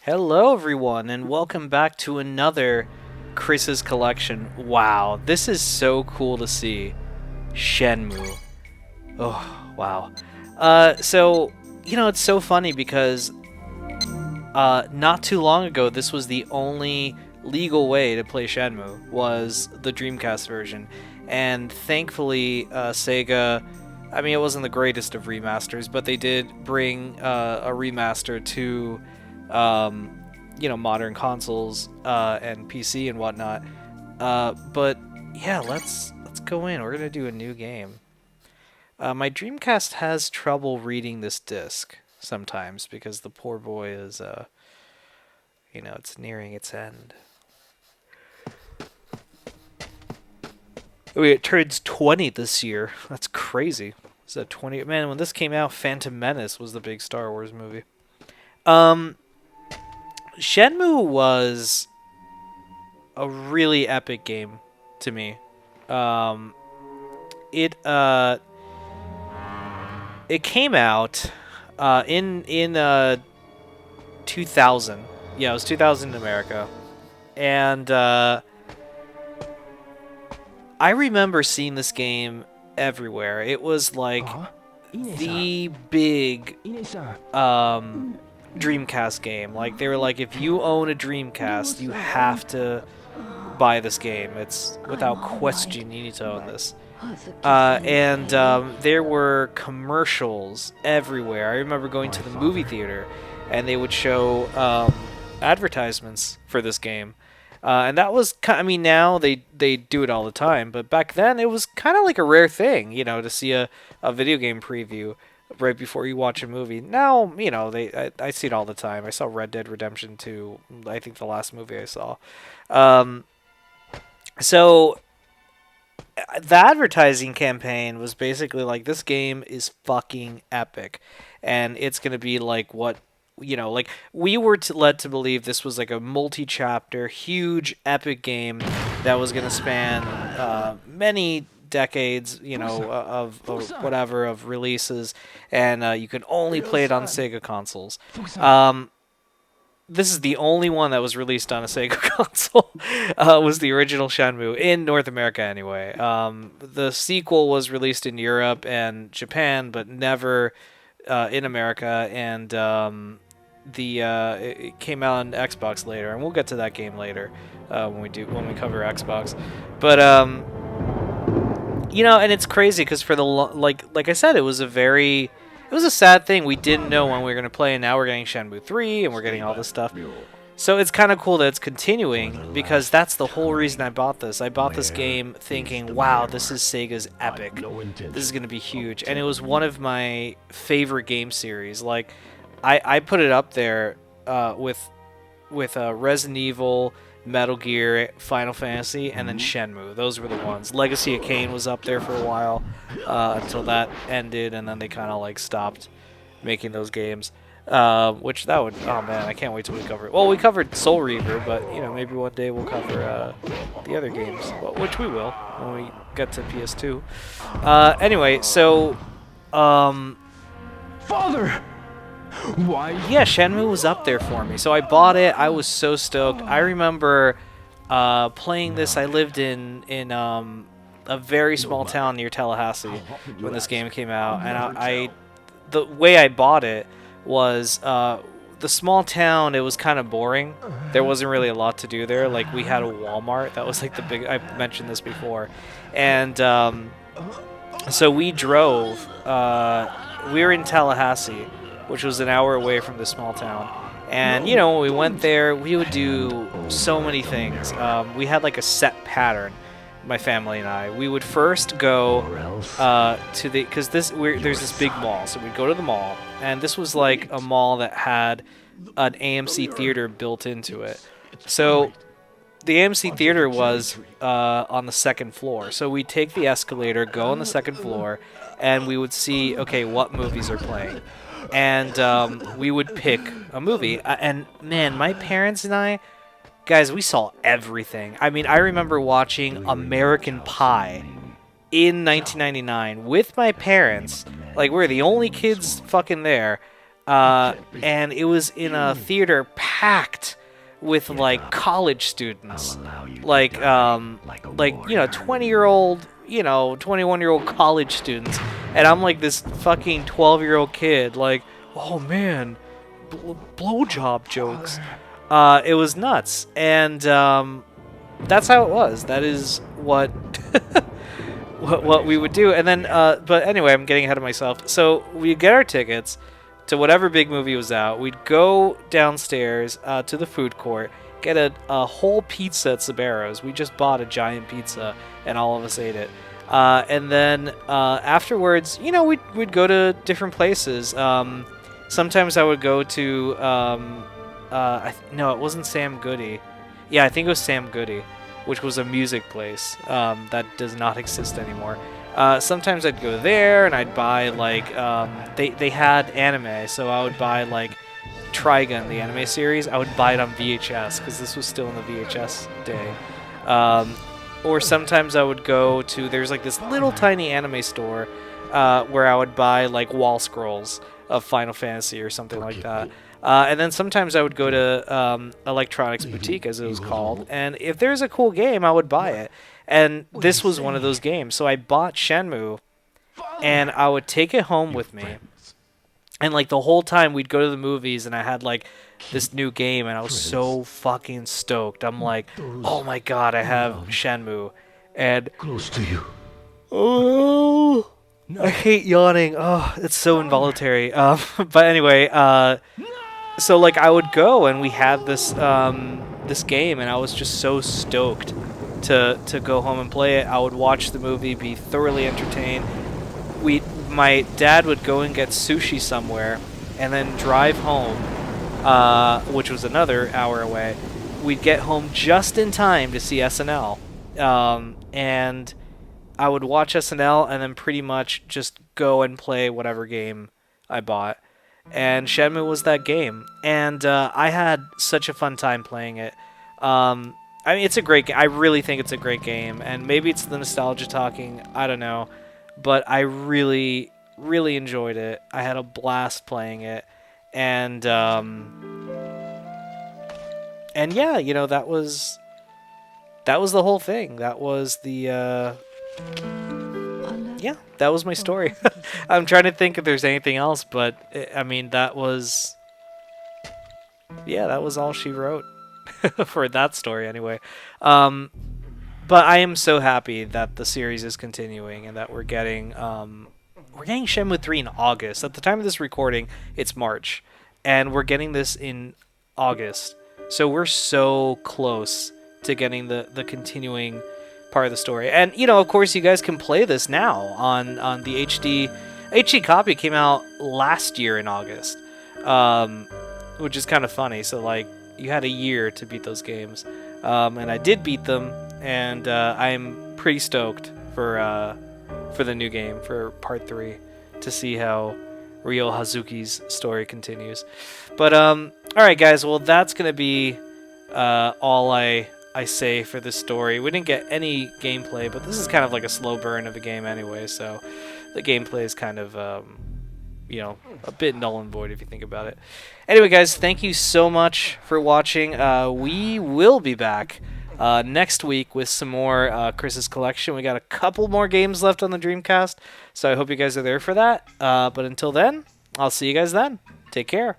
Hello, everyone, and welcome back to another Chris's Collection. Wow, this is so cool to see. Shenmue. Oh, wow. It's so funny because not too long ago, this was the only legal way to play Shenmue, was the Dreamcast version. And thankfully, Sega, I mean, it wasn't the greatest of remasters, but they did bring a remaster to modern consoles and PC and whatnot. But yeah, let's go in. We're gonna do a new game. My Dreamcast has trouble reading this disc sometimes because the poor boy is, it's nearing its end. Oh, it turns 20 this year. That's crazy. Is that 20? Man, when this came out, Phantom Menace was the big Star Wars movie. Shenmue was a really epic game to me. It came out in 2000. Yeah, it was 2000 in America, and I remember seeing this game everywhere. It was like the big Dreamcast game. Like, they were like, if you own a Dreamcast, you have to buy this game. It's without question, you need to own this. There were commercials everywhere. I remember going to the movie theater, and they would show advertisements for this game. And that was now they do it all the time, but back then it was kind of like a rare thing, to see a video game preview right before you watch a movie. Now, I see it all the time. I saw Red Dead Redemption 2, I think the last movie I saw. So the advertising campaign was basically like, this game is fucking epic, and it's going to be like what, like, we were led to believe this was like a multi-chapter, huge, epic game that was going to span many decades, of releases, and you could only play it on Sega consoles. This is the only one that was released on a Sega console. Was the original Shenmue, in North America anyway. The sequel was released in Europe and Japan, but never in America, and it came out on Xbox later, and we'll get to that game later when we cover Xbox. But and it's crazy because for the like I said, it was a sad thing. We didn't know when we were going to play, and now we're getting Shenmue 3, and we're getting all this stuff. So it's kind of cool that it's continuing, because that's the whole reason I bought this. I bought this game thinking, wow, this is Sega's epic. This is going to be huge. And it was one of my favorite game series. Like, I put it up there with Resident Evil, Metal Gear, Final Fantasy, and then Shenmue. Those were the ones. Legacy of Kain was up there for a while until that ended, and then they kind of like stopped making those games. Which that would, oh man, I can't wait till we cover it. Well, we covered Soul Reaver, but maybe one day we'll cover the other games, which we will when we get to PS2. Anyway, so Father! Why? Yeah, Shenmue was up there for me, so I bought it. I was so stoked. I remember playing this. I lived in a very small town near Tallahassee when this game came out, and the way I bought it was the small town. It was kind of boring. There wasn't really a lot to do there. Like, we had a Walmart. That was like the big. I've mentioned this before, and so we drove. We were in Tallahassee, which was an hour away from this small town. And, when we went there, we would do so many things. We had like a set pattern, my family and I. We would first go because there's this big mall. So we'd go to the mall, and this was like a mall that had an AMC theater built into it. So the AMC theater was on the second floor. So we'd take the escalator, go on the second floor, and we would see, okay, what movies are playing. And we would pick a movie. And man, my parents and I, guys, we saw everything. I mean, I remember watching American Pie in 1999 with my parents. Like, we're the only kids fucking there. And it was in a theater packed packed with like college students, like 20-year-old, 21-year-old college students, and I'm like this fucking 12-year-old kid, like, oh man, blowjob jokes. It was nuts, and that's how it was. That is what what we would do. And then, but anyway, I'm getting ahead of myself. So we get our tickets to whatever big movie was out. We'd go downstairs to the food court, get a whole pizza at Sabero's. We just bought a giant pizza, and all of us ate it. And then afterwards, we'd go to different places. Sometimes I would go to, no, it wasn't Sam Goody. Yeah, I think it was Sam Goody, which was a music place that does not exist anymore. Sometimes I'd go there and I'd buy like they had anime, so I would buy like Trigun, the anime series. I would buy it on VHS because this was still in the VHS day. Or sometimes I would go to, there's like this little tiny anime store where I would buy like wall scrolls of Final Fantasy or something like that. And then sometimes I would go to Electronics Boutique, as it was called, and if there's a cool game, I would buy it. And this was one of those games. So I bought Shenmue, and I would take it home with me. And like the whole time we'd go to the movies, and I had like this new game, and I was so fucking stoked. I'm like, oh my god, I have Shenmue. And Close to you. oh, I hate yawning. Oh, it's so involuntary. But anyway, so like I would go, and we had this this game, and I was just so stoked to go home and play it. I would watch the movie, be thoroughly entertained. My dad would go and get sushi somewhere, and then drive home, which was another hour away. We'd get home just in time to see SNL, and I would watch SNL and then pretty much just go and play whatever game I bought. And Shenmue was that game, and I had such a fun time playing it. I mean, it's a great game. I really think it's a great game, and maybe it's the nostalgia talking. I don't know, but I really, really enjoyed it. I had a blast playing it, and yeah, that was the whole thing. That was the yeah, that was my story. I'm trying to think if there's anything else, but I mean, that was all she wrote for that story anyway. But I am so happy that the series is continuing and that we're getting Shenmue 3 in August. At the time of this recording, it's March, and we're getting this in August. So we're so close to getting the continuing part of the story. And of course, you guys can play this now on the HD copy. Came out last year in August, which is kind of funny. So like, you had a year to beat those games, and I did beat them, and I'm pretty stoked for the new game, for part 3, to see how Ryo Hazuki's story continues. But all right, guys, well, that's gonna be all I say for this story. We didn't get any gameplay, but this is kind of like a slow burn of a game anyway, so the gameplay is kind of a bit null and void if you think about it. Anyway, guys, thank you so much for watching. We will be back next week with some more Chris's collection. We got a couple more games left on the Dreamcast, so I hope you guys are there for that. But until then, I'll see you guys then. Take care.